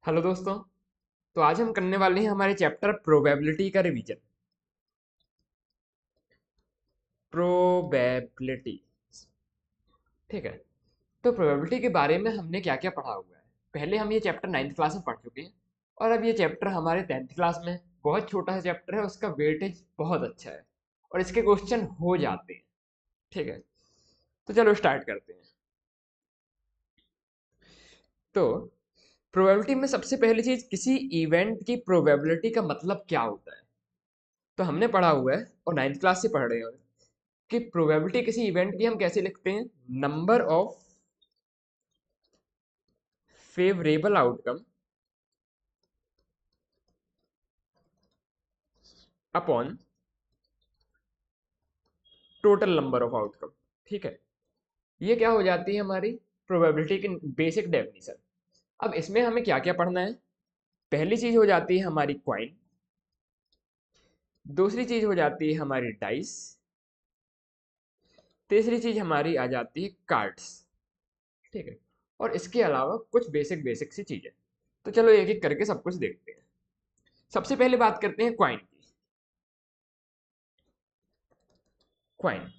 Hello दोस्तों। तो आज हम करने वाले हैं हमारे चैप्टर प्रोबेबिलिटी का रिवीजन। प्रोबेबिलिटी, ठीक है। तो प्रोबेबिलिटी के बारे में हमने क्या क्या पढ़ा हुआ है। पहले हम ये चैप्टर 9th क्लास में पढ़ चुके हैं और अब ये चैप्टर हमारे 10th क्लास में है। बहुत छोटा सा चैप्टर है, उसका वेटेज बहुत अच्छा है और इसके क्वेश्चन हो जाते हैं, ठीक है। तो चलो स्टार्ट करते हैं। तो प्रोबेबिलिटी में सबसे पहली चीज, किसी इवेंट की प्रोबेबिलिटी का मतलब क्या होता है। तो हमने पढ़ा हुआ है और 9th क्लास से पढ़ रहे हैं कि प्रोबेबिलिटी किसी इवेंट की हम कैसे लिखते हैं, number of favourable outcome upon total number of outcome, ठीक है। ये क्या हो जाती है हमारी प्रोबेबिलिटी की बेसिक डेफिनेशन। अब इसमें हमें क्या क्या पढ़ना है। पहली चीज हो जाती है हमारी क्वाइन, दूसरी चीज हो जाती है हमारी डाइस, तीसरी चीज हमारी आ जाती है कार्ड्स, ठीक है। और इसके अलावा कुछ बेसिक बेसिक सी चीजें। तो चलो एक एक करके सब कुछ देखते हैं। सबसे पहले बात करते हैं क्वाइन की। क्वाइन,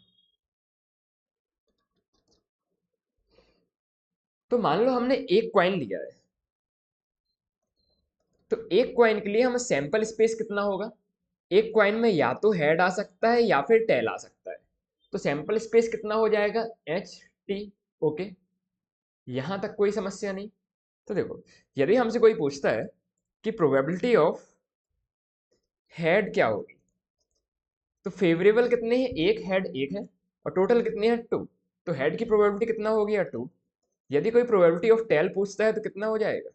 तो मान लो हमने एक क्वाइन लिया है। तो एक क्वाइन के लिए हमें सैंपल स्पेस कितना होगा। एक क्वाइन में या तो हेड आ सकता है या फिर टेल आ सकता है। तो सैंपल स्पेस कितना हो जाएगा, एच टी। ओके, यहां तक कोई समस्या नहीं। तो देखो, यदि हमसे कोई पूछता है कि प्रोबेबिलिटी ऑफ हेड क्या होगी, तो फेवरेबल कितने हैं, एक हेड एक है और टोटल कितने हैं, टू। तो हेड की प्रोबेबिलिटी कितना हो गया, टू। यदि कोई प्रोबेबिलिटी ऑफ टेल पूछता है तो कितना हो जाएगा,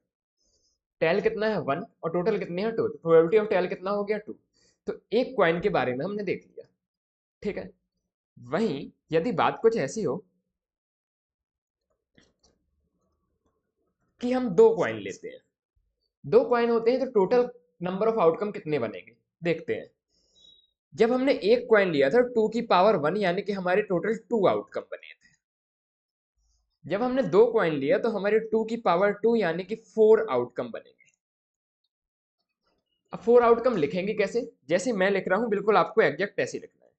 टेल कितना है, वन, और टोटल कितने हैं, टू। तो प्रोबेबिलिटी ऑफ टेल कितना हो गया, टू। तो एक क्वाइन के बारे में हमने देख लिया, ठीक है। वहीं यदि बात कुछ ऐसी हो कि हम दो क्वाइन लेते हैं, दो क्वाइन होते हैं, तो टोटल नंबर ऑफ आउटकम कितने बनेंगे देखते हैं। जब हमने एक क्वाइन लिया था, टू की पावर वन, यानी कि हमारे टोटल टू आउटकम बने थे। जब हमने दो क्वाइन लिया तो हमारे टू की पावर टू, यानी कि फोर आउटकम बनेंगे। अब फोर आउटकम लिखेंगे कैसे, जैसे मैं लिख रहा हूं बिल्कुल आपको एग्जैक्ट ऐसे लिखना है।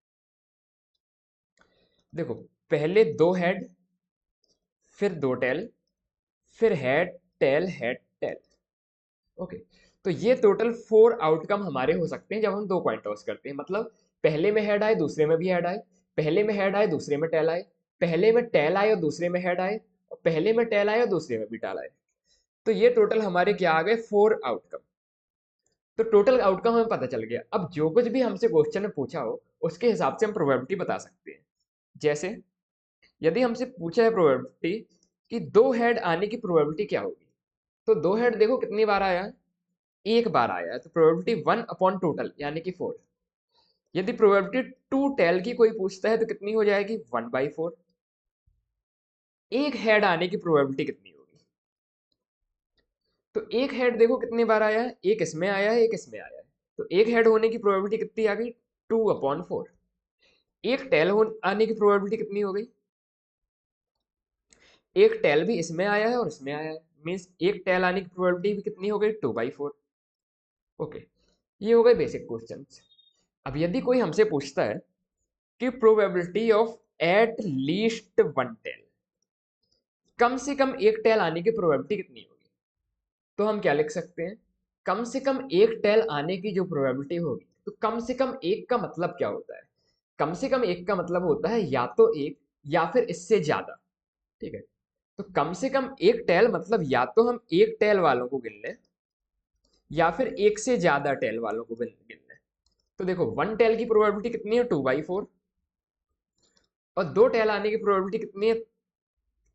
देखो, पहले दो हेड, फिर दो टेल, फिर हेड टेल। ओके, तो ये टोटल फोर आउटकम हमारे हो सकते हैं जब हम दो कॉइन टॉस करते हैं। मतलब पहले में हेड आए, दूसरे में भी हेड आए, पहले में हेड आए, दूसरे में टेल आए, पहले में टेल आए और दूसरे में हेड आए, और पहले में टेल आए और दूसरे में भी टेल आए। तो ये टोटल हमारे क्या आ गए, फोर आउटकम। तो टोटल आउटकम हमें पता चल गया। अब जो कुछ भी हमसे क्वेश्चन में पूछा हो उसके हिसाब से हम प्रोबेबिलिटी बता सकते हैं। जैसे यदि हमसे पूछा है प्रोबेबिलिटी कि दो हेड आने की प्रोबेबिलिटी क्या होगी, तो दो हेड देखो कितनी बार आया है, एक बार आया है। तो प्रोबेबिलिटी वन अपॉन टोटल यानी कि फोर। यदि प्रोबेबिलिटी टू टेल की कोई पूछता है तो कितनी हो जाएगी, वन बाई फोर। एक हेड आने की प्रोबेबिलिटी कितनी होगी, तो एक हेड देखो कितनी बार आया है, एक इसमें आया है, एक इसमें आया है। तो एक हेड होने की प्रोबेबिलिटी कितनी आ गई, टू अपॉन फोर। एक टेल आने की प्रोबेबिलिटी कितनी हो गई, एक टेल भी इसमें आया है और इसमें आया है, मीन्स एक टेल आने की प्रोबेबिलिटी भी कितनी हो गई, टू बाई फोर। ओके, ये हो गए बेसिक क्वेश्चन। अब यदि कोई हमसे पूछता है कि probability of at least one tail, कम से कम एक टेल आने की प्रोबेबिलिटी कितनी होगी, तो हम क्या लिख सकते हैं, कम से कम एक टेल आने की जो प्रोबेबिलिटी होगी। तो कम से कम एक का मतलब क्या होता है, कम से कम एक का मतलब होता है या तो एक या फिर इससे ज्यादा, ठीक है। तो कम से कम एक टेल मतलब या तो हम एक टेल वालों को गिन लें या फिर एक से ज्यादा टेल वालों को गिन लें। तो देखो, वन टेल की प्रोबेबिलिटी कितनी है, टू बाई फोर, और दो टेल आने की प्रोबेबिलिटी कितनी है,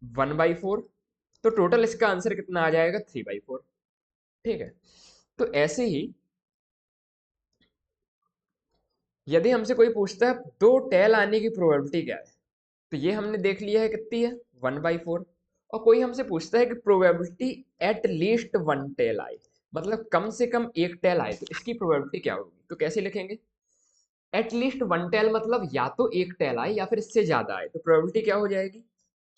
वन बाई फोर। तो टोटल इसका आंसर कितना आ जाएगा, थ्री बाई फोर, ठीक है। तो ऐसे ही यदि हमसे कोई पूछता है दो टेल आने की प्रोबेबिलिटी क्या है, तो ये हमने देख लिया है कितनी है, वन बाई फोर। और कोई हमसे पूछता है कि probability at least one tail आए, मतलब कम से कम एक टेल आए, तो इसकी प्रोबेबिलिटी क्या होगी। तो कैसे लिखेंगे, एट लीस्ट वन टेल मतलब या तो एक टेल आए या फिर इससे ज्यादा आए। तो प्रोबेबिलिटी क्या हो जाएगी,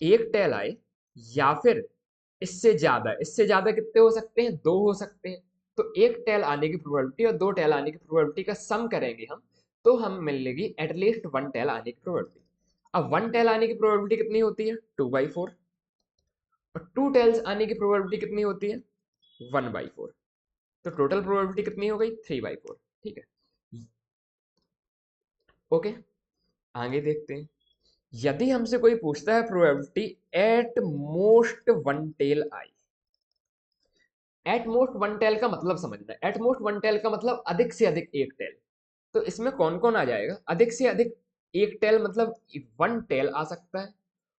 एक टेल आए या फिर इससे ज्यादा कितने हो सकते हैं? दो हो सकते हैं। तो एक टेल आने की प्रोबेबिलिटी और दो टेल आने की प्रोबेबिलिटी का सम करेंगे हम, तो हम मिलेगी एटलीस्ट वन टेल आने की प्रोबेबिलिटी। अब वन टेल आने की प्रोबेबिलिटी कितनी होती है? 2/4। और टू टेल्स आने की प्रोबेबिलिटी कितनी होती है? 1/4। तो टोटल प्रोबेबिलिटी कितनी हो गई? 3/4। ठीक है, ओके। आगे देखते हैं। यदि हमसे कोई पूछता है probability at most one tail आई। एट मोस्ट वन टेल का मतलब समझना है। एट मोस्ट वन टेल का मतलब अधिक से अधिक एक टेल। तो इसमें कौन कौन आ जाएगा? अधिक से अधिक एक टेल मतलब वन टेल आ सकता है,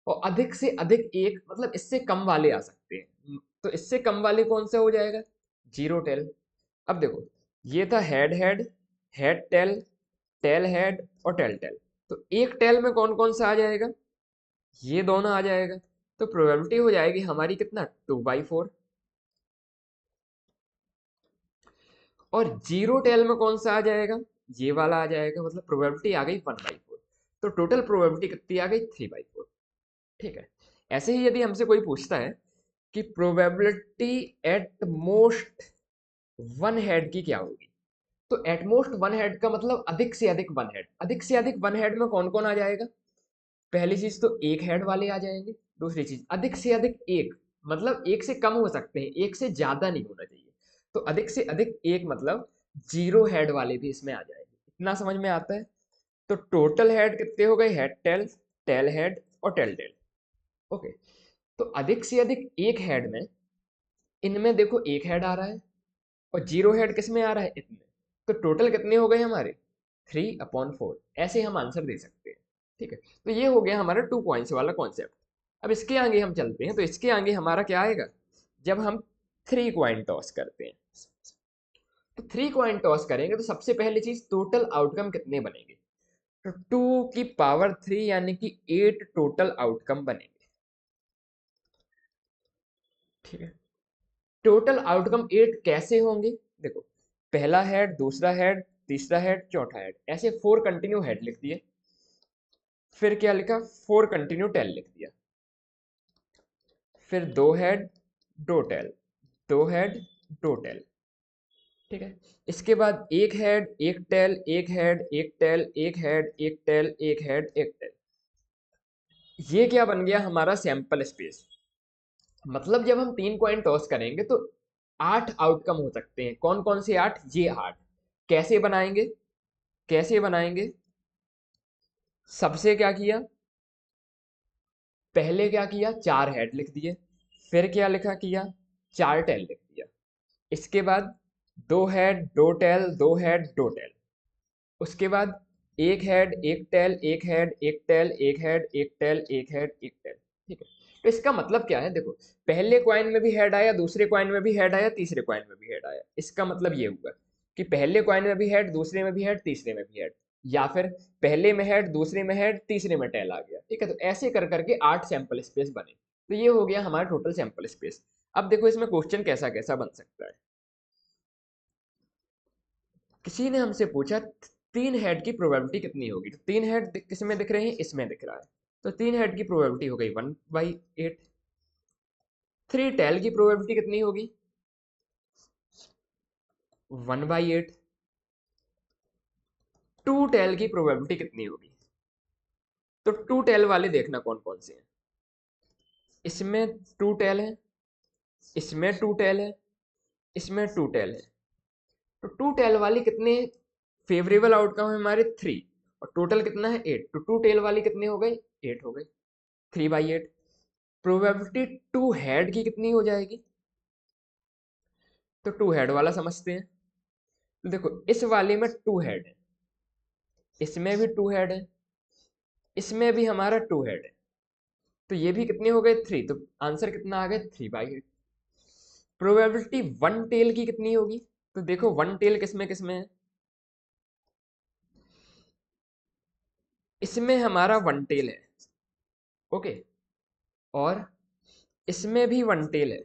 और अधिक से अधिक एक मतलब इससे कम वाले आ सकते हैं। तो इससे कम वाले कौन सा हो जाएगा? Zero tail. अब देखो, ये था head head, head tail, tail head और टेल टेल। तो एक टेल में कौन कौन सा आ जाएगा? ये दोनों आ जाएगा। तो प्रोबेबिलिटी हो जाएगी हमारी कितना? 2/4। और जीरो टेल में कौन सा आ जाएगा? ये वाला आ जाएगा। मतलब प्रोबेबिलिटी आ गई 1/4। तो टोटल प्रोबेबिलिटी कितनी आ गई? 3/4। ठीक है। ऐसे ही यदि हमसे कोई पूछता है कि probability at most one head की क्या होगी, तो एट मोस्ट वन हेड का मतलब अधिक से अधिक वन हेड। अधिक से अधिक वन हेड में कौन कौन आ जाएगा? पहली चीज तो एक हेड वाले आ जाएंगे। दूसरी चीज अधिक से अधिक एक, मतलब एक से कम हो सकते हैं, एक से ज्यादा नहीं होना चाहिए। तो अधिक से अधिक एक मतलब जीरो हेड वाले भी इसमें आ जाएंगे। इतना समझ में आता है? तो टोटल हेड कितने हो गए? हेड टेल, टेल हेड और टेल टेल। ओके। तो अधिक से अधिक एक हेड में, इनमें देखो एक हेड आ रहा है, और जीरो हेड किस में आ रहा है? इतने। तो टोटल कितने हो गए हमारे? 3/4। ऐसे हम आंसर दे सकते हैं। ठीक है। तो ये हो गया हमारा 2 पॉइंट्स वाला कॉन्सेप्ट। अब इसके आगे हम चलते हैं। तो इसके आगे हमारा क्या आएगा? जब हम 3 कॉइन टॉस करते हैं। तो 3 कॉइन टॉस करेंगे तो सबसे पहली चीज टोटल आउटकम कितने बनेंगे? तो 2 की पावर 3 यानी कि 8 टोटल आउटकम बनेंगे। ठीक है। टोटल आउटकम 8 कैसे होंगे? देखो, पहला हेड, दूसरा हेड, तीसरा हेड, चौथा हेड, ऐसे 4 कंटिन्यू हेड लिख दिए। फिर क्या लिखा? 4 कंटिन्यू टेल लिख दिया। फिर दो हेड, दो टेल, दो हेड, दो टेल। ठीक है। इसके बाद एक हेड, एक टेल, एक हेड, एक टेल, एक हेड, एक टेल, एक हेड, एक टेल। ये क्या बन गया? हमारा सैंपल स्पेस। मतलब जब हम 3 कॉइन टॉस करेंगे तो 8 आउटकम हो सकते हैं। कौन कौन से 8? ये 8। कैसे बनाएंगे? कैसे बनाएंगे? सबसे क्या किया? पहले क्या किया? 4 हेड लिख दिए। फिर क्या लिखा किया? 4 टेल लिख दिया। इसके बाद दो हेड, दो टेल, दो हेड, दो टेल। उसके बाद एक हेड, एक टेल, एक हेड, एक टेल, एक हेड, एक टेल, एक हेड, एक टेल। ठीक है। तो इसका मतलब क्या है? देखो, पहले क्वाइन में भी हेड आया, दूसरे क्वाइन में भी हेड आया, तीसरे क्वाइन में भी हेड आया। इसका मतलब ये हुआ कि पहले क्वाइन में भी हेड, दूसरे में भी हेड, तीसरे में भी हेड। या फिर पहले में हेड, दूसरे में हेड, तीसरे में टेल आ गया। ठीक है। तो ऐसे कर करके 8 सैंपल स्पेस बने। तो ये हो गया हमारा टोटल सैंपल स्पेस। अब देखो इसमें क्वेश्चन कैसा कैसा बन सकता है। किसी ने हमसे पूछा 3 हेड की प्रोबेबिलिटी कितनी होगी? तो 3 हेड किस में दिख रहे हैं? इसमें दिख रहा है। तो 3 हेड की प्रोबेबिलिटी हो गई 1/8। 3 टेल की प्रोबेबिलिटी कितनी होगी? 1/8। 2 टेल की प्रोबेबिलिटी कितनी होगी? तो 2 टेल वाले देखना कौन कौन से हैं। इसमें 2 टेल है, इसमें 2 टेल है, इसमें 2 टेल है। तो 2 टेल वाली कितने फेवरेबल आउटकम है हमारे? 3। और टोटल कितना है? 8। तो 2 टेल वाली कितने हो गए? 8 हो गए। 3/8। प्रोबेबिलिटी 2 हेड की कितनी हो जाएगी? तो 2 हेड वाला समझते हैं। तो देखो, इस वाले में 2 हेड है, इसमें भी 2 हेड है, इसमें भी हमारा 2 हेड है। तो ये भी कितने हो गए? 3। तो आंसर कितना आ गया? 3/8। प्रोबेबिलिटी 1 टेल की कितनी होगी? तो देखो 1 टेल किस में है? इसमें हमारा 1 टेल है। ओके। और इसमें भी 1 टेल है,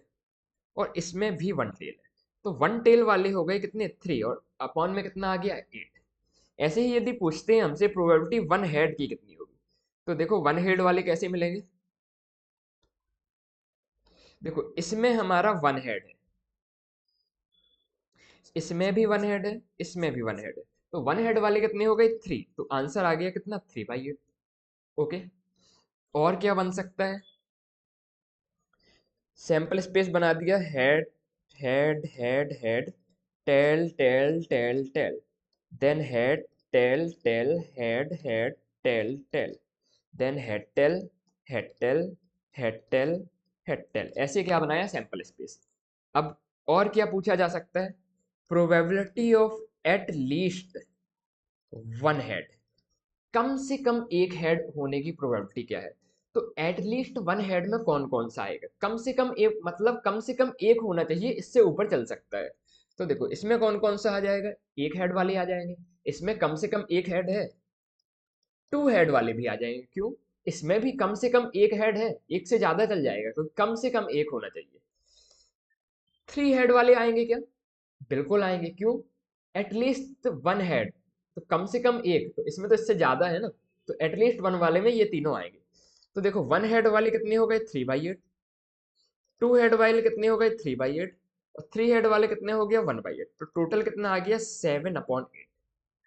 और इसमें भी 1 टेल है। तो 1 टेल वाले हो गए कितने? 3। और अपॉन में कितना आ गया? 8। ऐसे ही यदि पूछते हैं हमसे प्रोबेबिलिटी 1 हेड की कितनी होगी, तो देखो 1 हेड वाले कैसे मिलेंगे? देखो इसमें हमारा वन हेड है, इसमें भी वन हेड है, इसमें भी वन हेड है, तो वन हेड वाले कितने हो गए 3, तो आंसर आ गया कितना 3/8। ओके, और क्या बन सकता है, सैंपल स्पेस बना दिया, head head head head, tail tail tail tail, then head tail tail head head tail tail, then head tail head tail head tail head tail, ऐसे क्या बनाया सैंपल स्पेस। अब और क्या पूछा जा सकता है, probability of at least one head, कम से कम एक हेड होने की प्रोबेबिलिटी क्या है। तो एटलीस्ट वन हेड में कौन कौन सा आएगा, कम से कम एक मतलब कम से कम एक होना चाहिए, इससे ऊपर चल सकता है। तो देखो इसमें कौन कौन सा आ जाएगा, एक हेड वाले आ जाएंगे, इसमें कम से कम एक हेड है, टू हेड वाले भी आ जाएंगे, क्यों, इसमें भी कम से कम एक हेड है, एक से ज्यादा चल जाएगा क्योंकि कम से कम एक होना चाहिए। थ्री हेड वाले आएंगे क्या, बिल्कुल आएंगे, क्यों, एटलीस्ट वन हेड, तो कम से कम एक, तो इसमें तो इससे ज्यादा है ना, तो एटलीस्ट वन वाले में ये तीनों आएंगे। तो देखो वन हेड वाले कितने हो गए 3/8, टू हेड वाले कितने हो गए 3/8, और थ्री हेड वाले कितने हो गया 1/8, तो टोटल कितना आ गया 7/8।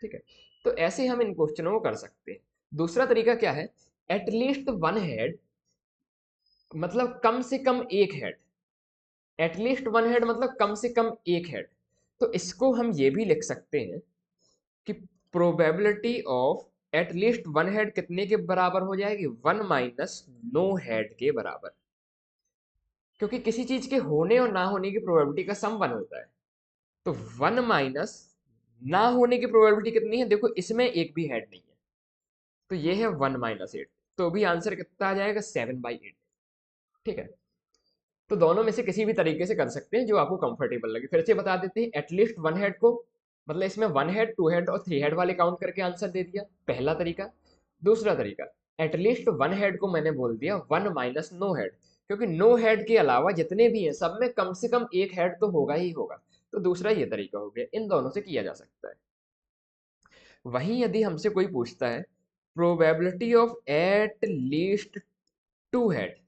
ठीक है, तो ऐसे हम इन क्वेश्चनों को कर सकते हैं। दूसरा तरीका क्या है, एटलीस्ट वन हेड मतलब कम से कम एक हेड, एटलीस्ट वन हेड मतलब कम से कम एक हेड, तो इसको हम ये भी लिख सकते हैं कि probability of at least one head कितने के बराबर हो जाएगी, 1 - नो हेड के बराबर, क्योंकि किसी चीज के होने और ना होने की प्रोबेबिलिटी का सम 1 होता है। तो 1 माइनस ना होने की प्रोबेबिलिटी कितनी है, देखो इसमें एक भी हेड नहीं है, तो ये है 1 - 8, तो भी आंसर कितना आ जाएगा 7/8। ठीक है, तो दोनों में से किसी भी तरीके से कर सकते हैं जो आपको कंफर्टेबल लगे। फिर से बता देते हैं, एटलीस्ट वन हेड को मतलब इसमें वन हेड, टू हेड और थ्री हेड वाले काउंट करके आंसर दे दिया, पहला तरीका। दूसरा तरीका, एटलीस्ट वन हेड को मैंने बोल दिया 1 - नो हेड, क्योंकि नो हेड के अलावा जितने भी हैं सब में कम से कम एक हेड तो होगा ही होगा, तो दूसरा ये तरीका हो गया, इन दोनों से किया जा सकता है। वहीं यदि हमसे कोई पूछता है probability of at least two head,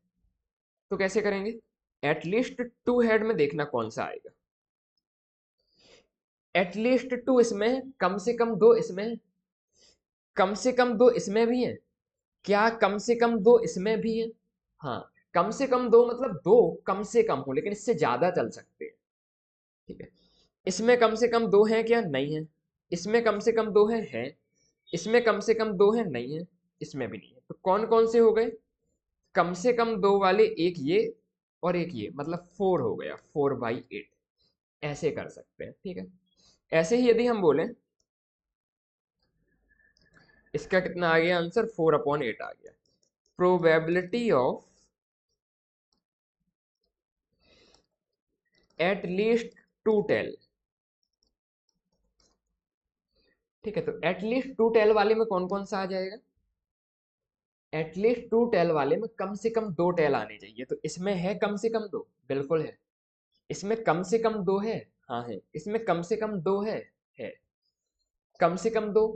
तो कैसे करेंगे, एटलीस्ट टू हेड में देखना कौन सा आएगा, एटलीस्ट टू इसमें है, कम से कम दो इसमें है, कम से कम दो इसमें भी है, क्या कम से कम दो इसमें भी है, हाँ, कम से कम दो मतलब दो कम से कम हो लेकिन इससे ज्यादा चल सकते हैं। ठीक है, इसमें कम से कम दो है क्या, नहीं है, इसमें कम से कम दो है, इसमें कम से कम दो है, नहीं है, इसमें भी नहीं है, तो कौन कौन से हो गए, कम से कम दो वाले एक ये और एक ये, मतलब 4 हो गया, 4/8, ऐसे कर सकते हैं। ठीक है, ऐसे ही यदि हम बोलें, इसका कितना आ गया आंसर 4/8 आ गया, probability of at least two tail. ठीक है, तो एटलीस्ट टू टेल वाले में कौन कौन सा आ जाएगा, एटलीस्ट टू टेल वाले में कम से कम दो टेल आने चाहिए, तो इसमें है कम से कम दो, बिल्कुल है, इसमें कम से कम दो है, हाँ है, इसमें कम से कम दो है, कम से कम दो,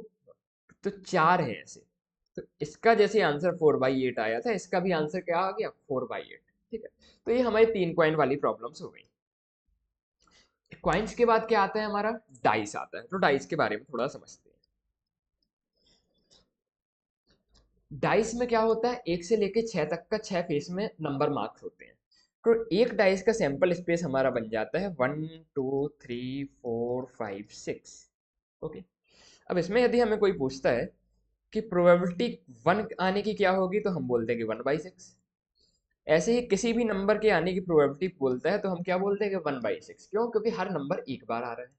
तो चार है ऐसे, तो इसका जैसे आंसर 4/8 आया था, इसका भी आंसर क्या आ गया 4/8। ठीक है, तो ये हमारी 3 कॉइन वाली प्रॉब्लम्स हो गई। कॉइन्स के बाद क्या आता है हमारा, डाइस आता है, तो डाइस के बारे में थोड़ा समझते हैं। डाइस में क्या होता है, एक से लेके 6 तक का 6 फेस में नंबर मार्क्स होते हैं, तो एक डाइस का सैंपल स्पेस हमारा बन जाता है 1 2 3 4 5 6। ओके, अब इसमें यदि हमें कोई पूछता है कि प्रोबेबिलिटी 1 आने की क्या होगी, तो हम बोल देंगे 1/6। ऐसे ही किसी भी नंबर के आने की प्रोबेबिलिटी बोलता है तो हम क्या बोलते हैं कि 1/6, क्यों, क्योंकि हर नंबर एक बार आ रहा है।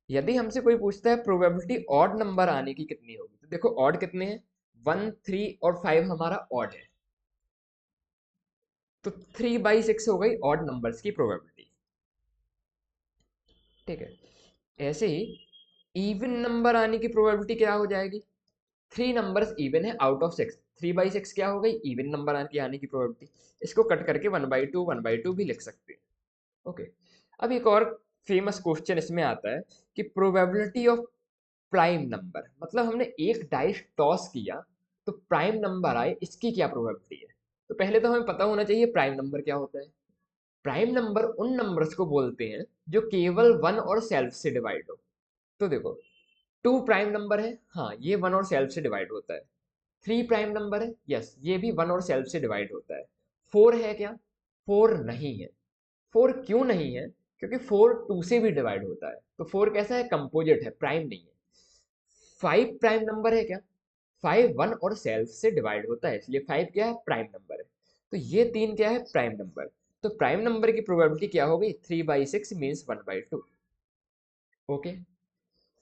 यदि हमसे कोई पूछता है प्रोबेबिलिटी ऑड नंबर आने की कितनी होगी, तो देखो ऑड कितने हैं, 1 3 और 5 हमारा ऑड है, तो 3/6 हो गई ऑड नंबर्स की प्रोबेबिलिटी। ठीक है, ऐसे ही इवन नंबर आने की प्रोबेबिलिटी क्या हो जाएगी, थ्री नंबर्स इवन है आउट ऑफ 6, 3/6 क्या हो गई इवन नंबर आने की प्रोबेबिलिटी, इसको कट करके 1/2 भी लिख सकते हैं। ओके, अब एक और फेमस क्वेश्चन इसमें आता है कि प्रोबेबिलिटी ऑफ प्राइम नंबर, मतलब हमने एक डाइस टॉस किया तो प्राइम नंबर आए, इसकी क्या प्रोबेबिलिटी है। तो पहले तो हमें पता होना चाहिए प्राइम नंबर क्या होता है, प्राइम नंबर उन नंबर्स को बोलते हैं जो केवल वन और सेल्फ से डिवाइड हो। तो देखो, टू प्राइम नंबर है, हाँ ये वन और सेल्फ से डिवाइड होता है। थ्री प्राइम नंबर है, यस ये भी वन और सेल्फ से डिवाइड होता है। फोर है क्या? फोर नहीं है। फोर क्यों नहीं है? क्योंकि फोर टू से भी डिवाइड होता है, तो फोर कैसा है? कंपोजिट है, प्राइम नहीं है। फाइव प्राइम नंबर है क्या? फाइव वन और सेल्फ से डिवाइड होता है, इसलिए फाइव क्या है? प्राइम नंबर है। तो ये तीन क्या है? Prime number. तो प्राइम नंबर की प्रोबेबिलिटी क्या हो गई? 3/6 मीन्स 1/2। ओके।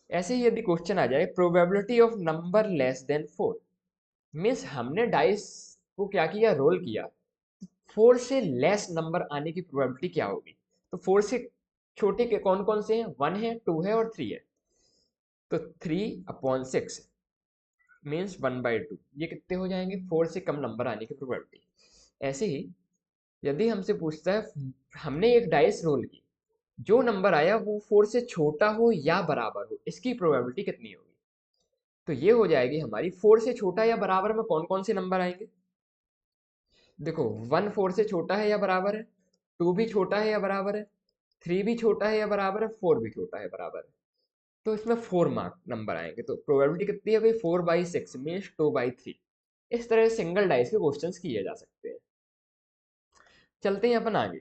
ऐसे ही यदि क्वेश्चन आ जाए probability of number less than four, means हमने डाइस को क्या किया? रोल किया। फोर से लेस नंबर आने की प्रोबेबिलिटी क्या होगी? तो फोर से छोटे के कौन कौन से हैं? वन है, टू है और थ्री है। तो 3/6 मीन्स 1/2, ये कितने हो जाएंगे? फोर से कम नंबर आने की प्रोबेबिलिटी। ऐसे ही यदि हमसे पूछता है, हमने एक डाइस रोल की, जो नंबर आया वो फोर से छोटा हो या बराबर हो, इसकी प्रोबेबिलिटी कितनी होगी? तो ये हो जाएगी हमारी, फोर से छोटा या बराबर में कौन कौन से नंबर आएंगे? देखो, वन फोर से छोटा है या बराबर है, टू भी छोटा है या बराबर है, थ्री भी छोटा है या बराबर है, फोर भी छोटा है बराबर है। तो इसमें फोर मार्क नंबर आएंगे। तो प्रोबेबिलिटी कितनी है भाई? 4/6 मीन्स 2/3। इस तरह से सिंगल डाइस के क्वेश्चंस किए जा सकते हैं। चलते हैं अपन आगे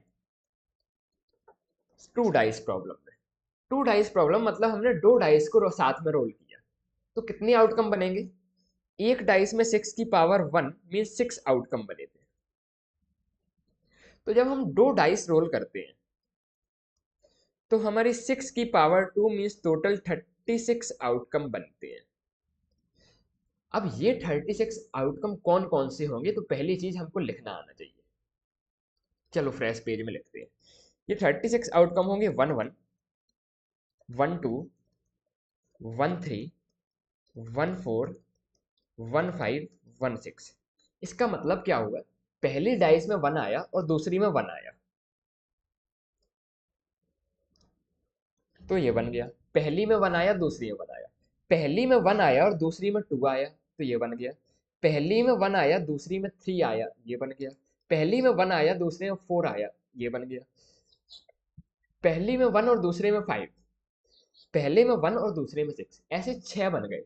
टू डाइस प्रॉब्लम में। टू डाइस प्रॉब्लम मतलब हमने दो डाइस को साथ में रोल किया, तो कितने आउटकम बनेंगे? एक डाइस में 6 की पावर 1 मीन्स 6 आउटकम बने थे। तो जब हम दो डाइस रोल करते हैं तो हमारी 6 की पावर 2 मीन्स टोटल 36 आउटकम बनते हैं। अब ये 36 आउटकम कौन कौन से होंगे? तो पहली चीज हमको लिखना आना चाहिए। चलो फ्रेश पेज में लिखते हैं। ये 36 आउटकम होंगे 1 1, 1 2, 1 3, 1 4, 1 5, 1 6। इसका मतलब क्या हुआ? पहली डाइस में 1 आया और दूसरी में 1 आया, तो ये बन गया। पहली में 1 आया, दूसरी में 1 आया। पहली में 1 आया और दूसरी में 2 आया, तो ये बन गया। पहली में 1 आया, दूसरी में 3 आया, ये बन गया। पहली में 1 आया, दूसरे में 4 आया, ये बन गया। पहली में 1 और दूसरे में 5, पहले में 1 और दूसरे में 6, ऐसे 6 बन गए।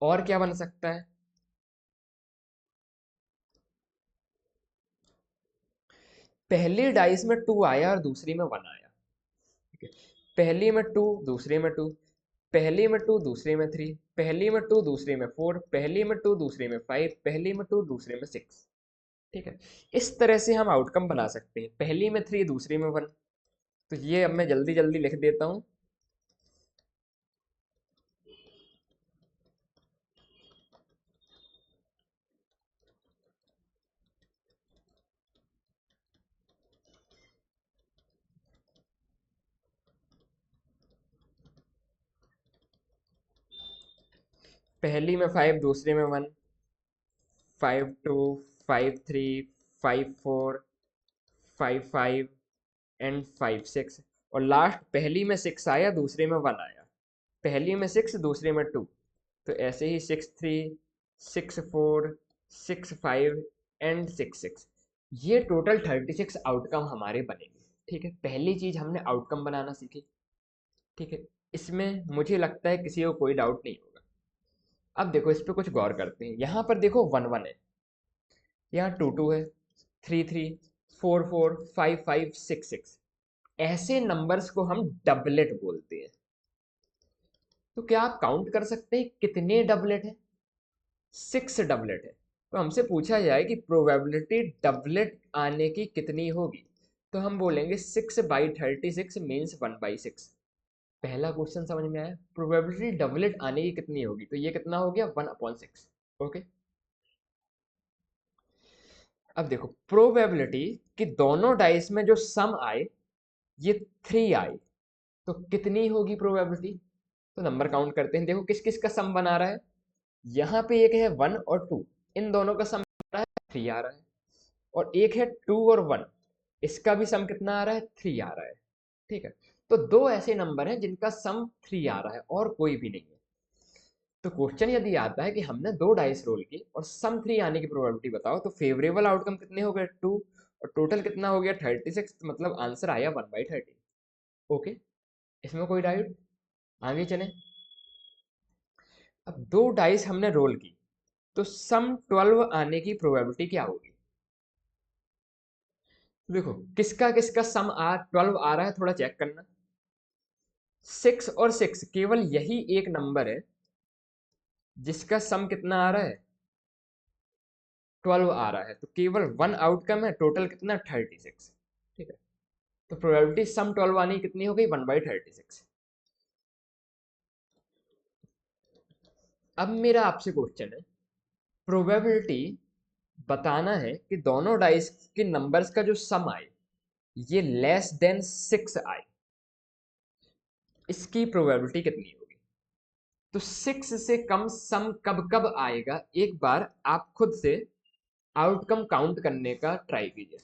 और क्या बन सकता है? पहली डाइस में 2 आया और दूसरी में 1 आया, ठीक है। पहली में 2, दूसरे में 2, पहली में 2, दूसरे में 3, पहली में 2, दूसरे में 4, पहली में 2, दूसरे में 5, पहली में 2, दूसरे में 6, ठीक है। इस तरह से हम आउटकम बना सकते हैं। पहली में 3, दूसरी में 1। तो ये अब मैं जल्दी जल्दी लिख देता हूँ। पहली में 5, दूसरे में 1, 5 2, 5 3, 5 4, 5 5 एंड 5 6। और लास्ट पहली में 6 आया, दूसरे में 1 आया। पहली में 6, दूसरे में 2, तो ऐसे ही 6 3, 6 4, 6 5 एंड 6 6। ये टोटल 36 आउटकम हमारे बनेंगे, ठीक है। पहली चीज हमने आउटकम बनाना सीखी, ठीक है। इसमें मुझे लगता है किसी को कोई डाउट नहीं होगा। अब देखो, इस पे कुछ गौर करते हैं। यहाँ पर देखो 1 1 है, यहाँ 2 2 है, 3 3, 4 4, 5 5, 6 6। ऐसे नंबर्स को हम डबलेट बोलते हैं। तो क्या आप काउंट कर सकते हैं कितने डबलेट है? 6 डबलेट है। तो हमसे पूछा जाए कि प्रोबेबिलिटी डबलेट आने की कितनी होगी, तो हम बोलेंगे 6/36 मीन्स 1/6। पहला क्वेश्चन समझ में आया? प्रोबेबिलिटी डबलेट आने की कितनी होगी, तो ये कितना हो गया? 1/6। ओके। अब देखो, प्रोबेबिलिटी कि दोनों डाइस में जो सम आए ये 3 आए, तो कितनी होगी प्रोबेबिलिटी? तो नंबर काउंट करते हैं। देखो किस किस का सम बना रहा है। यहाँ पे एक है 1 और 2, इन दोनों का सम 3 आ रहा है। और एक है 2 और 1, इसका भी सम कितना आ रहा है? 3 आ रहा है, ठीक है। तो दो ऐसे नंबर हैं जिनका सम 3 आ रहा है और कोई भी नहीं है। तो क्वेश्चन यदि आता है कि हमने दो डाइस रोल की और सम 3 आने की प्रोबेबिलिटी बताओ, तो फेवरेबल आउटकम कितने हो गए? 2। और टोटल कितना हो गया 36, मतलब आंसर आया 1/30। ओके, इसमें कोई डाउट? आगे चलें। अब दो डाइस हमने रोल की, तो सम 12 आने की प्रोबेबिलिटी क्या होगी? देखो किसका किसका सम 12 आ रहा है, थोड़ा चेक करना। 6 और 6, केवल यही एक नंबर है जिसका सम कितना आ रहा है, 12 आ रहा है, तो केवल वन आउटकम है, टोटल कितना 36। ठीक है, तो प्रोबेबिलिटी सम 12 आने की कितनी हो गई, 1/36। अब मेरा आपसे क्वेश्चन है, प्रोबेबिलिटी बताना है कि दोनों डाइस के नंबर्स का जो सम आए ये लेस देन 6 आए, इसकी प्रोबेबिलिटी कितनी होगी? तो 6 से कम सम कब कब आएगा, एक बार आप खुद से आउटकम काउंट करने का ट्राई कीजिए।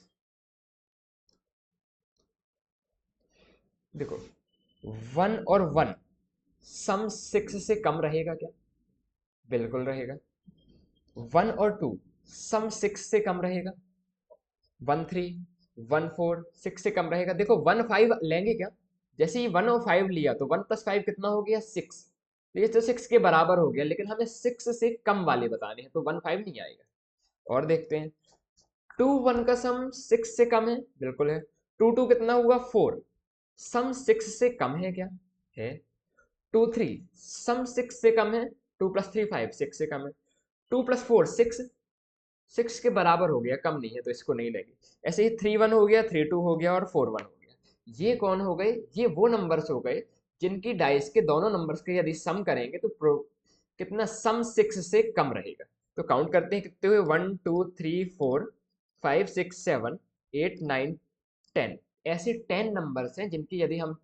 देखो 1 और 1 सम 6 से कम रहेगा क्या? बिल्कुल रहेगा। 1 और 2 सम 6 से कम रहेगा। 1 3 1 4 6 से कम रहेगा। देखो 1 5 लेंगे क्या? जैसे ही 1 और 5 लिया तो 1 + 5 कितना हो गया, 6। ये तो 6 के बराबर हो गया, लेकिन हमें 6 से कम वाले बताने हैं, तो 1 5 नहीं आएगा। और देखते हैं, 2 1 का सम 6 से कम है, बिल्कुल है। 2 2 कितना हुआ, 4। सम 6 से कम है क्या? है। 2 3 सम 6 से कम है। 2 + 3 5 6 से कम है। 2 + 4 6, 6 के बराबर हो गया, कम नहीं है, तो इसको नहीं लेंगे। ऐसे ही 3 1 हो गया, 3 2 हो गया और 4 1 हो गया। ये कौन हो गए? ये वो नंबर्स हो गए जिनकी डाइस के दोनों नंबर्स के यदि सम करेंगे तो कितना सम 6 से कम रहेगा। तो काउंट करते हैं, कितने हुए, 1 2 3 4 5 6 7 8 9 10। ऐसे 10 नंबर्स हैं जिनकी यदि हम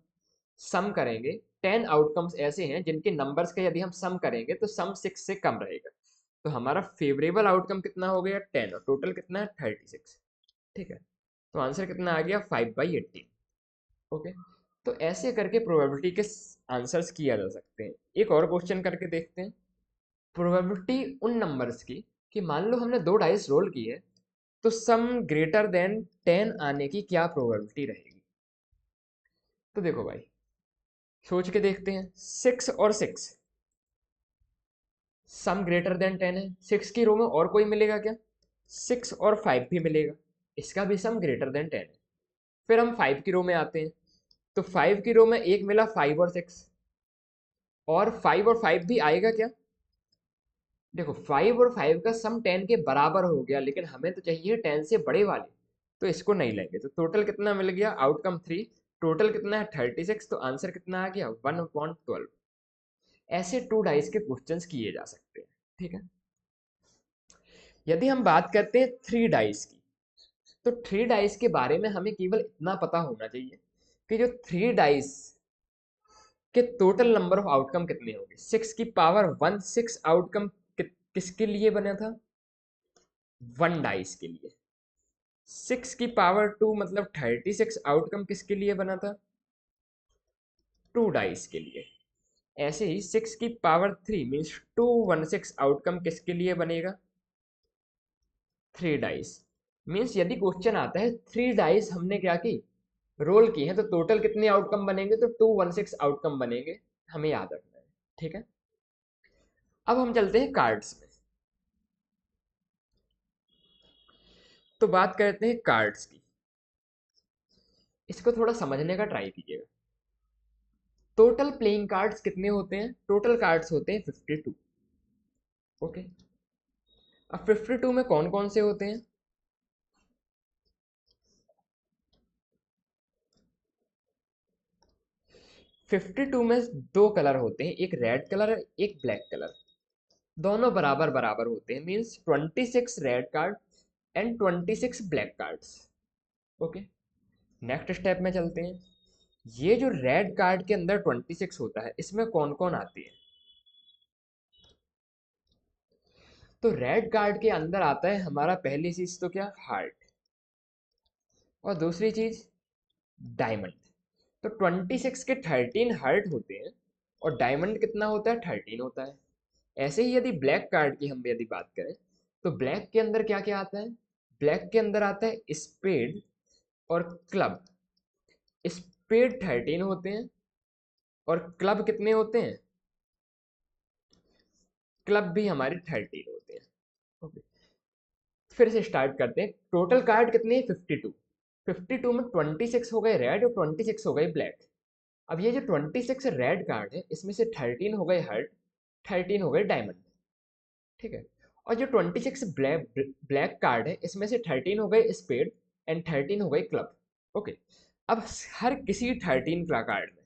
सम करेंगे, 10 आउटकम्स ऐसे हैं जिनके नंबर्स का यदि हम सम करेंगे तो सम 6 से कम रहेगा। तो हमारा फेवरेबल आउटकम कितना हो गया, 10, और टोटल कितना है, 36। ठीक है, तो आंसर कितना आ गया, 5/18। ओके, तो ऐसे करके प्रोबेबिलिटी के आंसर्स किया जा सकते हैं। एक और क्वेश्चन करके देखते हैं। प्रोबेबिलिटी उन नंबर्स की कि मान लो हमने दो डाइस रोल की है, तो सम ग्रेटर देन 10 आने की क्या प्रोबेबिलिटी रहेगी? तो देखो भाई, सोच के देखते हैं। 6 और 6 सम ग्रेटर देन 10 है। 6 की रो में और कोई मिलेगा क्या? 6 और 5 भी मिलेगा, इसका भी सम ग्रेटर देन 10 है। फिर हम 5 की रो में आते हैं, तो 5 की रो में एक मिला 5 और 6, और 5 और 5 भी आएगा क्या? देखो 5 और 5 का सम 10 के बराबर हो गया, लेकिन हमें तो चाहिए 10 से बड़े वाले, तो इसको नहीं लेंगे। तो टोटल कितना मिल गया, आउटकम 3। टोटल कितना है, 36। तो आंसर कितना आ गया, 1/12। ऐसे टू डाइस के क्वेश्चंस किए जा सकते हैं। ठीक है, यदि हम बात करते हैं थ्री डाइस की, तो थ्री डाइस के बारे में हमें केवल इतना पता होना चाहिए कि जो थ्री डाइस के टोटल नंबर ऑफ आउटकम कितने होंगे। 6 की पावर 1 6 आउटकम किसके लिए बना था, वन डाइस के लिए। 6 की पावर 2 मतलब 36 आउटकम किसके लिए बना था, टू डाइस के लिए। ऐसे ही 6 की पावर 3 मीन्स 216 आउटकम किसके लिए बनेगा, थ्री डाइस। मीन्स यदि क्वेश्चन आता है थ्री डाइस हमने क्या की, रोल की है, तो टोटल कितने आउटकम बनेंगे, तो 216 आउटकम बनेंगे, हमें याद रखना है। ठीक है, अब हम चलते हैं कार्ड्स में। तो बात करते हैं कार्ड्स की, इसको थोड़ा समझने का ट्राई कीजिएगा। टोटल प्लेइंग कार्ड्स कितने होते हैं, टोटल कार्ड्स होते हैं 52। ओके, अब 52 में कौन कौन से होते हैं? 52 में दो कलर होते हैं, एक रेड कलर एक ब्लैक कलर। दोनों बराबर बराबर होते हैं, means 26 red card and 26 black cards. Okay, next step में चलते हैं। ये जो रेड कार्ड के अंदर 26 होता है, इसमें कौन कौन आती है? तो रेड कार्ड के अंदर आता है हमारा पहली चीज तो क्या, हार्ट, और दूसरी चीज डायमंड। तो 26 के 13 हार्ट होते हैं, और डायमंड कितना होता है, 13 होता है। ऐसे ही यदि ब्लैक कार्ड की हम यदि बात करें, तो ब्लैक के अंदर क्या क्या आता है, ब्लैक के अंदर आता है स्पेड और क्लब। स्पेड 13 होते हैं और क्लब कितने होते हैं? क्लब भी हमारे 13 होते हैं। ओके, फिर से स्टार्ट करते हैं। टोटल कार्ड कितने हैं? 52। 52 में 26 हो गए रेड और 26 हो गए ब्लैक। अब ये जो 26 रेड कार्ड है इसमें से 13 हो गए हर्ट, 13 हो गए डायमंड। ठीक है। और जो 26 ब्लैक ब्लैक कार्ड है इसमें से 13 हो गए स्पेड एंड 13 हो गए क्लब। ओके। अब हर किसी 13 का कार्ड में,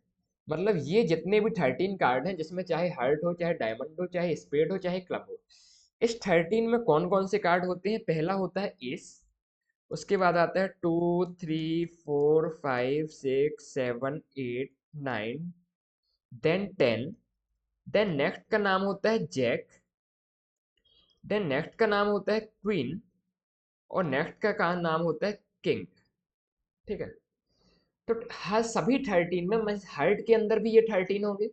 मतलब ये जितने भी 13 कार्ड हैं जिसमें चाहे हर्ट हो, चाहे डायमंड हो, चाहे स्पेड हो, चाहे क्लब हो, इस 13 में कौन कौन से कार्ड होते हैं? पहला होता है एस, उसके बाद आता है 2 3 4 5 6 7 8 9, देन 10, देन नेक्स्ट का नाम होता है जैक, देन नेक्स्ट का नाम होता है क्वीन और नेक्स्ट का नाम होता है किंग। ठीक है। तो हर सभी 13 में हार्ट के अंदर भी ये 13 होंगे,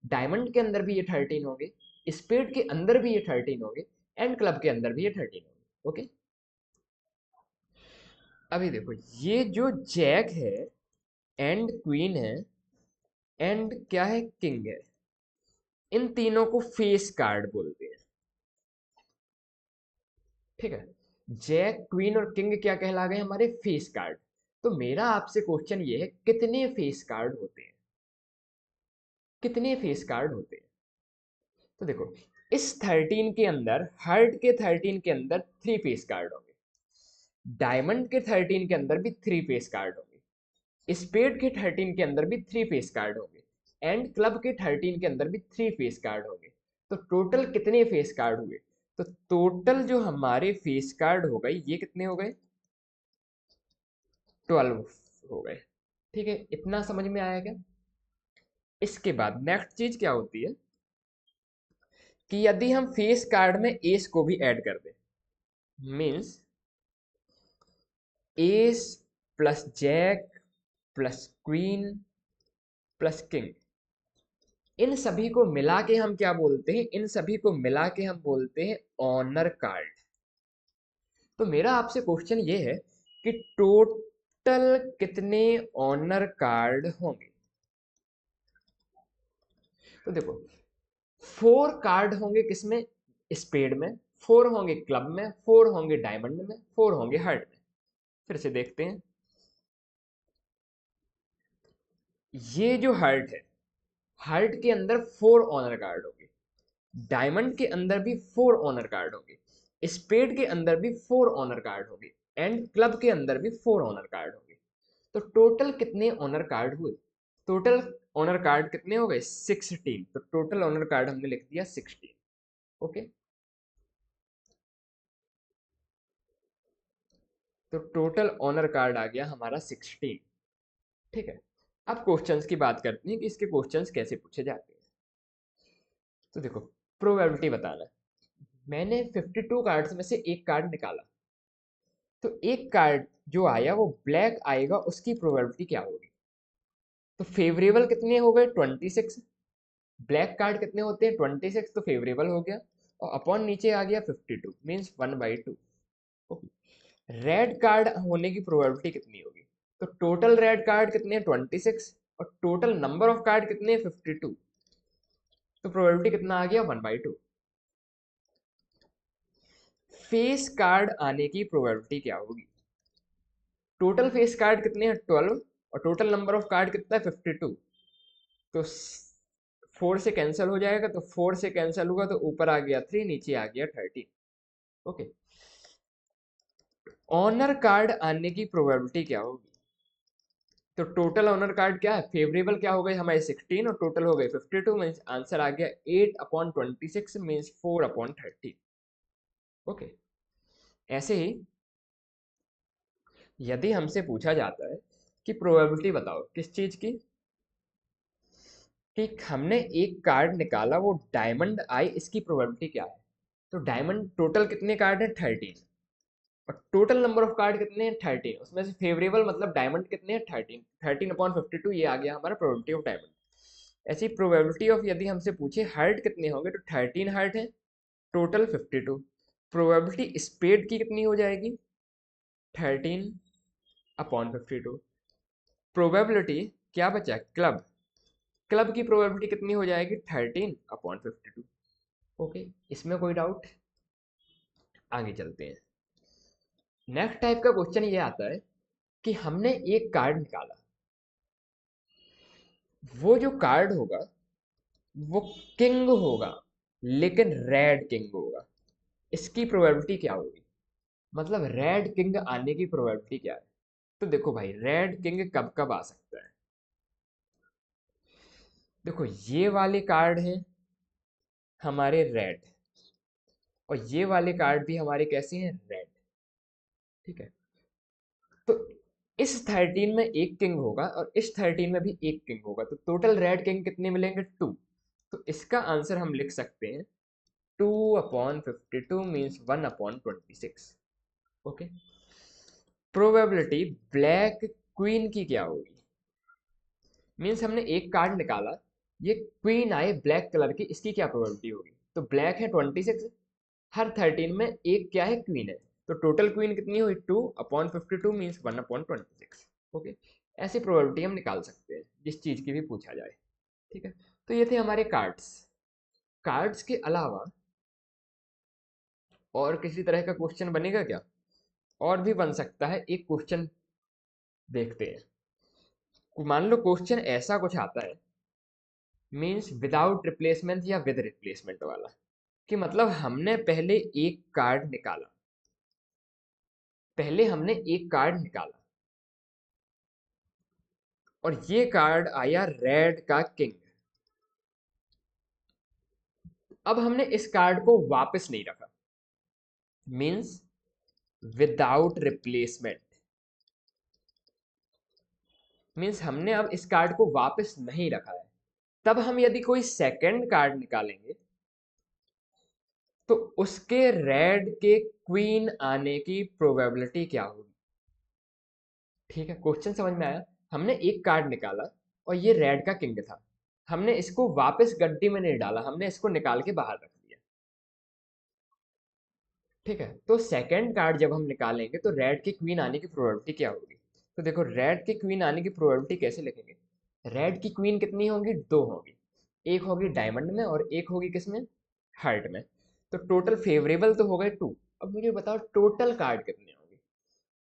डायमंड के अंदर भी ये 13 होंगे, स्पेड के अंदर भी ये 13 होंगे एंड क्लब के अंदर भी ये 13 होंगे। ओके। अभी देखो, ये जो जैक है एंड क्वीन है एंड क्या है, किंग है, इन तीनों को फेस कार्ड बोलते हैं। ठीक है। जैक, क्वीन और किंग क्या कहला गए? हमारे फेस कार्ड। तो मेरा आपसे क्वेश्चन ये है, कितने फेस कार्ड होते हैं? कितने फेस कार्ड होते हैं? तो देखो, इस 13 के अंदर, हार्ट के 13 के अंदर 3 फेस कार्ड होंगे, डायमंड के 13 के अंदर भी 3 फेस कार्ड होंगे, स्पेड के 13 के अंदर भी 3 फेस कार्ड होंगे एंड क्लब के 13 के अंदर भी 3 फेस कार्ड होंगे। तो टोटल कितने फेस कार्ड हुए? तो टोटल जो हमारे फेस कार्ड हो गए, ये कितने हो गए? 12 हो गए। ठीक है, इतना समझ में आया क्या? इसके बाद नेक्स्ट चीज क्या होती है कि यदि हम फेस कार्ड में एस को भी ऐड कर दें, means ace plus jack plus queen plus king, इन सभी को मिला के हम क्या बोलते हैं? इन सभी को मिला के हम बोलते हैं ऑनर कार्ड। तो मेरा आपसे क्वेश्चन ये है कि टोटल कितने ऑनर कार्ड होंगे? तो देखो, 4 कार्ड होंगे किसमें? स्पेड में, 4 होंगे क्लब में, 4 होंगे डायमंड में, 4 होंगे हार्ट में। फिर से देखते हैं। ये जो हार्ट है, हार्ट के अंदर 4 ऑनर कार्ड होंगे, डायमंड के अंदर भी 4 ऑनर कार्ड होंगे, स्पेड के अंदर भी 4 ऑनर कार्ड होंगे एंड क्लब के अंदर भी 4 ऑनर कार्ड होंगे। तो टोटल कितने ऑनर कार्ड हुए? टोटल ऑनर कार्ड कितने हो गए? 16। तो टोटल ऑनर कार्ड हमने लिख दिया 16। ओके। तो टोटल ऑनर कार्ड आ गया हमारा 16। ठीक है। अब क्वेश्चंस की बात करते हैं कि इसके क्वेश्चंस कैसे पूछे जाते हैं। तो देखो, प्रोबेबिलिटी बताना है। मैंने 52 कार्ड्स में से एक कार्ड निकाला, तो एक कार्ड जो आया वो ब्लैक आएगा, उसकी प्रोबेबिलिटी क्या होगी? तो फेवरेबल कितने हो गए? 26। ब्लैक कार्ड कितने होते हैं? 26, तो फेवरेबल हो गया और अपॉन नीचे आ गया 52 मीन्स 1/2। रेड कार्ड होने की प्रोबेबिलिटी कितनी होगी? तो टोटल रेड कार्ड कितने हैं? 26 और टोटल नंबर ऑफ कार्ड कितने हैं? 52। तो प्रोबेबिलिटी कितना आ गया? 1/2। फेस कार्ड आने की प्रोबेबिलिटी क्या होगी? टोटल फेस कार्ड कितने हैं? 12 और टोटल नंबर ऑफ कार्ड कितना है? 52। तो 4 से कैंसिल हो जाएगा, तो 4 से कैंसिल हुआ तो ऊपर आ गया 3, नीचे आ गया 13। ओके। ऑनर कार्ड आने की प्रोबेबिलिटी क्या होगी? तो टोटल ऑनर कार्ड क्या है? फेवरेबल क्या हो गए हमारे? 16 और टोटल हो गए 52 मीन्स आंसर आ गया 8/26 मीन्स 4/13। ओके। ऐसे ही यदि हमसे पूछा जाता है कि प्रोबेबिलिटी बताओ किस चीज की, कि हमने एक कार्ड निकाला वो डायमंड आई, इसकी प्रोबेबिलिटी क्या है? तो डायमंड टोटल कितने कार्ड है? 13 और टोटल नंबर ऑफ कार्ड कितने हैं? 13। उसमें से फेवरेबल मतलब डायमंड कितने हैं? 13। 13/52 ये आ गया हमारा प्रोबेबिलिटी ऑफ डायमंड। ऐसी प्रोबेबिलिटी ऑफ यदि हमसे पूछे हार्ट कितने होंगे, तो 13 हार्ट है, टोटल 52। प्रोबेबिलिटी स्पेड की कितनी हो जाएगी? 13/52। प्रोबेबिलिटी क्या बचा? क्लब। क्लब की प्रोबेबिलिटी कितनी हो जाएगी? 13/52। ओके, इसमें कोई डाउट? आगे चलते हैं। नेक्स्ट टाइप का क्वेश्चन ये आता है कि हमने एक कार्ड निकाला, वो जो कार्ड होगा वो किंग होगा, लेकिन रेड किंग होगा। इसकी प्रोबेबिलिटी क्या होगी? मतलब रेड किंग आने की प्रोबेबिलिटी क्या है? तो देखो भाई, रेड किंग कब कब आ सकता है? देखो, ये वाले कार्ड हैं हमारे रेड, और ये वाले कार्ड भी हमारे कैसे हैं? रेड। ठीक है, तो इस 13 में एक किंग होगा और इस 13 में भी एक किंग होगा, तो टोटल रेड किंग कितने मिलेंगे? 2। तो इसका आंसर हम लिख सकते हैं 2/52 means 1/26। Okay, probability black queen की क्या होगी? मीन्स हमने एक कार्ड निकाला, ये क्वीन आए ब्लैक कलर की, इसकी क्या प्रोबेबिलिटी होगी? तो ब्लैक है 26, हर 13 में एक क्या है? क्वीन है। तो टोटल क्वीन कितनी हुई? 2/52 मीन्स 1/26। ओके, ऐसी प्रोबेबिलिटी हम निकाल सकते हैं जिस चीज की भी पूछा जाए। ठीक है, तो ये थे हमारे कार्ड्स। कार्ड्स के अलावा और किसी तरह का क्वेश्चन बनेगा क्या? और भी बन सकता है, एक क्वेश्चन देखते हैं। मान लो क्वेश्चन ऐसा कुछ आता है, मीन्स विदाउट रिप्लेसमेंट या विद रिप्लेसमेंट वाला, कि मतलब हमने पहले एक कार्ड निकाला, पहले हमने एक कार्ड निकाला और ये कार्ड आया रेड का किंग। अब हमने इस कार्ड को वापस नहीं रखा, मीन्स विदाउट रिप्लेसमेंट। मीन्स हमने अब इस कार्ड को वापस नहीं रखा है। तब हम यदि कोई सेकंड कार्ड निकालेंगे तो उसके रेड के क्वीन आने की प्रोबेबिलिटी क्या होगी? ठीक है, क्वेश्चन समझ में आया? हमने एक कार्ड निकाला और ये रेड का किंग था, हमने इसको वापस गड्डी में नहीं डाला, हमने इसको निकाल के बाहर रख दिया। ठीक है, तो सेकंड कार्ड जब हम निकालेंगे तो रेड की क्वीन आने की प्रोबेबिलिटी क्या होगी? तो देखो, रेड की क्वीन आने की प्रोबेबिलिटी कैसे लिखेंगे? रेड की क्वीन कितनी होंगी? 2 होगी। एक होगी डायमंड में और एक होगी किसमें? हार्ट में। तो टोटल फेवरेबल तो हो गए 2। अब मुझे बताओ टोटल कार्ड कितने होंगे?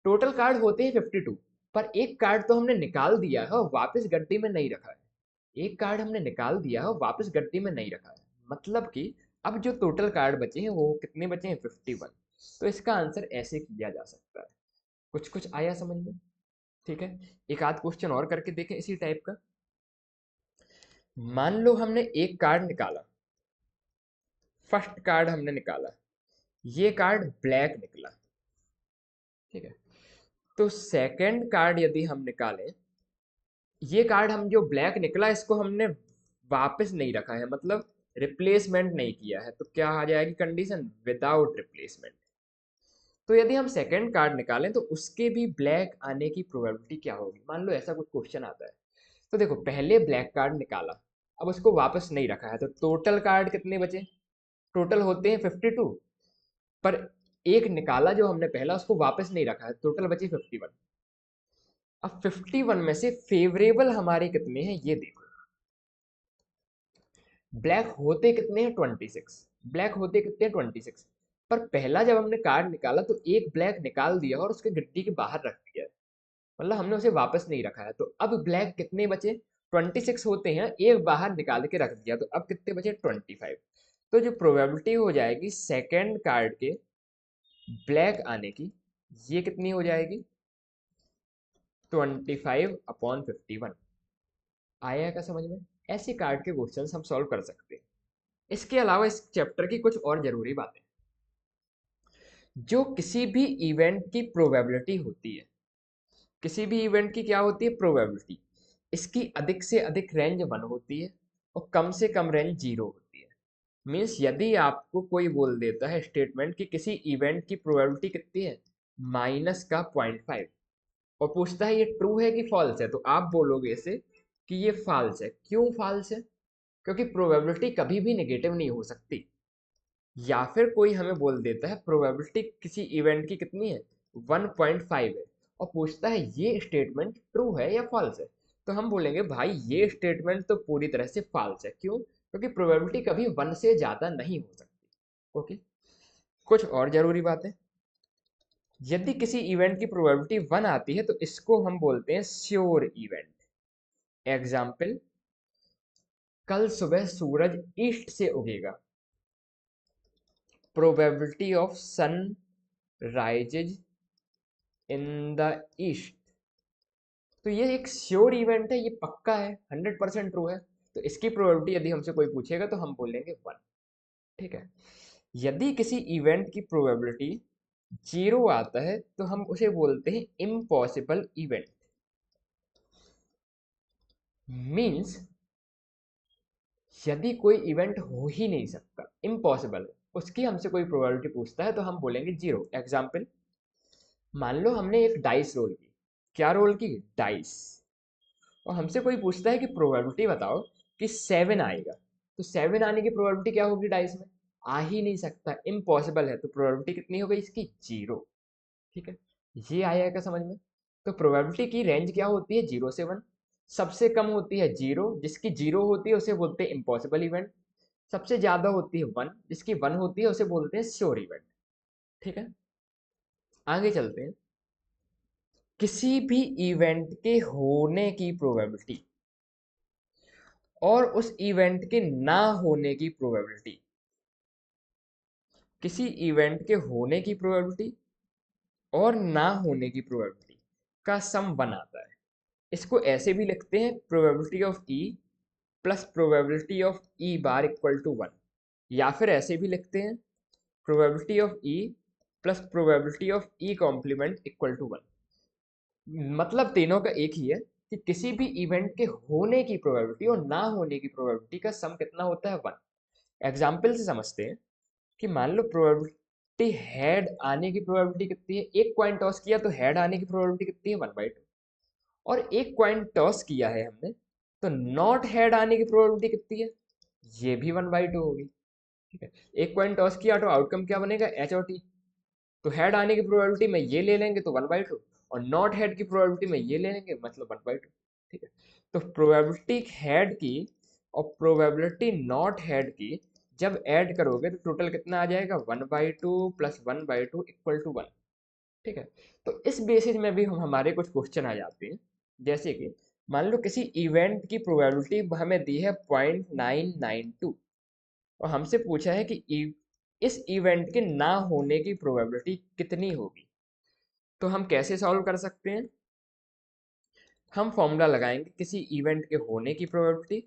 टोटल कार्ड होते हैं 52, पर एक कार्ड तो हमने निकाल दिया है और वापस गड्डी में नहीं रखा है। एक कार्ड हमने निकाल दिया है और वापस गड्डी में नहीं रखा है, मतलब कि अब जो टोटल कार्ड बचे हैं वो कितने बचे हैं? 51। तो इसका आंसर ऐसे किया जा सकता है। कुछ कुछ आया समझ में? ठीक है, एक आध क्वेश्चन और करके देखें इसी टाइप का। मान लो हमने एक कार्ड निकाला, फर्स्ट कार्ड हमने निकाला, ये कार्ड ब्लैक निकला। ठीक है, तो सेकंड कार्ड यदि हम निकालें, ये कार्ड हम जो ब्लैक निकला इसको हमने वापस नहीं रखा है, मतलब रिप्लेसमेंट नहीं किया है, तो क्या आ जाएगी कंडीशन? Without replacement. तो यदि हम सेकंड कार्ड निकालें तो उसके भी ब्लैक आने की प्रोबेबिलिटी क्या होगी? मान लो ऐसा कुछ क्वेश्चन आता है, तो देखो पहले ब्लैक कार्ड निकाला, अब उसको वापस नहीं रखा है, तो टोटल कार्ड कितने बचे? टोटल होते हैं 52, पर एक निकाला जो हमने पहला उसको वापस नहीं रखा है, टोटल बचे 51। अब 51 में से फेवरेबल हमारे कितने हैं ये देखो। ब्लैक होते कितने हैं? 26। ब्लैक होते कितने हैं? 26। पर पहला जब हमने कार्ड निकाला तो एक ब्लैक निकाल दिया और उसके गिट्टी के बाहर रख दिया, मतलब हमने उसे वापस नहीं रखा है। तो अब ब्लैक कितने बचे? 26 होते हैं, एक बाहर निकाल के रख दिया, तो अब कितने बचे? 25। तो जो प्रोबेबिलिटी हो जाएगी सेकेंड कार्ड के ब्लैक आने की, ये कितनी हो जाएगी? 25/51। आया क्या समझ में? ऐसे कार्ड के क्वेश्चंस हम सॉल्व कर सकते हैं। इसके अलावा इस चैप्टर की कुछ और जरूरी बातें, जो किसी भी इवेंट की प्रोबेबिलिटी होती है, किसी भी इवेंट की क्या होती है? प्रोबेबिलिटी। इसकी अधिक से अधिक रेंज 1 होती है और कम से कम रेंज 0 होती है। मीन्स यदि आपको कोई बोल देता है स्टेटमेंट कि किसी इवेंट की प्रोबेबिलिटी कितनी है? -0.5, और पूछता है ये ट्रू है कि फॉल्स है, तो आप बोलोगे इसे कि ये फॉल्स है। क्यों फॉल्स है? क्योंकि प्रोबेबिलिटी कभी भी नेगेटिव नहीं हो सकती। या फिर कोई हमें बोल देता है प्रोबेबिलिटी किसी इवेंट की कितनी है? 1.5 है और पूछता है ये स्टेटमेंट ट्रू है या फॉल्स है, तो हम बोलेंगे भाई ये स्टेटमेंट तो पूरी तरह से फॉल्स है। क्यों? क्योंकि प्रोबेबिलिटी कभी 1 से ज़्यादा नहीं हो सकती। ओके, कुछ और ज़रूरी बातें। यदि किसी इवेंट की प्रोबेबिलिटी 1 आती है तो इसको हम बोलते हैं श्योर इवेंट। एग्जाम्पल, कल सुबह सूरज ईस्ट से उगेगा। Probability of sun rises in the east. तो ये एक श्योर इवेंट है, ये पक्का है, 100% ट्रू है। तो इसकी प्रोबेबिलिटी यदि हमसे कोई पूछेगा तो हम बोलेंगे 1। ठीक है। यदि किसी इवेंट की प्रोबेबिलिटी 0 आता है तो हम उसे बोलते हैं इम्पॉसिबल इवेंट। मीन्स यदि कोई इवेंट हो ही नहीं सकता, इम्पॉसिबल है, उसकी हमसे कोई प्रोबेबिलिटी पूछता है तो हम बोलेंगे 0। एग्जाम्पल, मान लो हमने एक डाइस रोल की। क्या रोल की? डाइस। और हमसे कोई पूछता है कि प्रोबेबिलिटी बताओ कि 7 आएगा, तो 7 आने की प्रोबेबिलिटी क्या होगी डाइस में? आ ही नहीं सकता, इम्पॉसिबल है, तो प्रोबेबिलिटी कितनी हो गई इसकी? 0। ठीक है, ये आया क्या समझ में? तो प्रोबेबिलिटी की रेंज क्या होती है? 0 से 1। सबसे कम होती है 0, जिसकी 0 होती है उसे बोलते हैं इम्पॉसिबल इवेंट। सबसे ज्यादा होती है 1, जिसकी 1 होती है उसे बोलते हैं श्योर इवेंट। ठीक है, आगे चलते हैं। किसी भी इवेंट के होने की प्रोबेबिलिटी और उस इवेंट के ना होने की प्रोबेबिलिटी, किसी इवेंट के होने की प्रोबेबिलिटी और ना होने की प्रोबेबिलिटी का सम 1 आता है। इसको ऐसे भी लिखते हैं, probability of E plus probability of E bar equal to 1, या फिर ऐसे भी लिखते हैं, probability of E plus probability of E complement equal to 1। मतलब तीनों का एक ही है कि किसी भी इवेंट के होने की प्रोबेबिलिटी और ना होने की प्रोबेबिलिटी का सम कितना होता है? 1। एग्जाम्पल से समझते हैं कि मान लो प्रोबेबिलिटी हेड आने की प्रोबेबिलिटी कितनी है? एक कॉइन टॉस किया तो हेड आने की प्रोबेबिलिटी कितनी है? 1/2। और एक कॉइन टॉस किया है हमने तो नॉट हेड आने की प्रोबेबिलिटी कितनी है? ये भी 1/2 होगी। ठीक है, एक कॉइन टॉस किया तो आउटकम क्या बनेगा? एच और टी। तो हेड आने की प्रोबेबिलिटी में ये ले लेंगे तो 1/2, और नॉट हेड की प्रोबेबिलिटी में ये ले लेंगे, मतलब 1/2। ठीक है, तो प्रोबेबिलिटी हेड की और प्रोबेबिलिटी नॉट हेड की जब ऐड करोगे तो टोटल कितना आ जाएगा? 1/2 प्लस 1/2 इक्वल टू 1। ठीक है, तो इस बेसिस में भी हम हमारे कुछ क्वेश्चन आ जाते हैं। जैसे कि मान लो किसी इवेंट की प्रोबेबिलिटी हमें दी है 0.992 और हमसे पूछा है कि इस इवेंट के ना होने की प्रोबेबिलिटी कितनी होगी। तो हम कैसे सॉल्व कर सकते हैं? हम फॉर्मूला लगाएंगे किसी इवेंट के होने की प्रोबेबिलिटी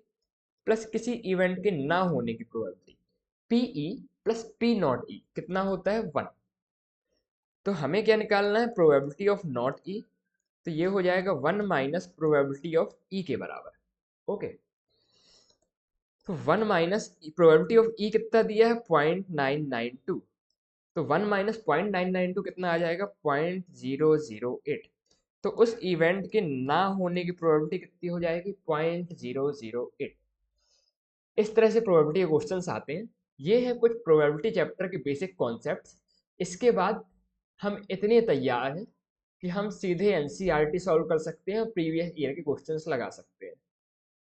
प्लस किसी इवेंट के ना होने की probability, P E plus P not E कितना होता है? 1। तो हमें क्या निकालना है? Probability of not E. तो ये हो जाएगा 1 माइनस प्रोबेबिलिटी ऑफ ई के बराबर। ओके, तो 1 माइनस प्रोबेबिलिटी ऑफ ई कितना दिया है? 0.992। तो 1 माइनस 0.992 कितना आ जाएगा? 0.008। तो उस इवेंट के ना होने की प्रोबेबिलिटी कितनी हो जाएगी? 0.008। इस तरह से प्रोबेबिलिटी के क्वेश्चंस आते हैं। ये है कुछ प्रोबेबिलिटी चैप्टर के बेसिक कॉन्सेप्ट्स। इसके बाद हम इतने तैयार हैं कि हम सीधे एनसीईआरटी सॉल्व कर सकते हैं और प्रीवियस ईयर के क्वेश्चंस लगा सकते हैं।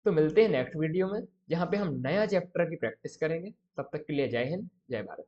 तो मिलते हैं नेक्स्ट वीडियो में, जहाँ पे हम नया चैप्टर की प्रैक्टिस करेंगे। तब तक के लिए जय हिंद, जय भारत।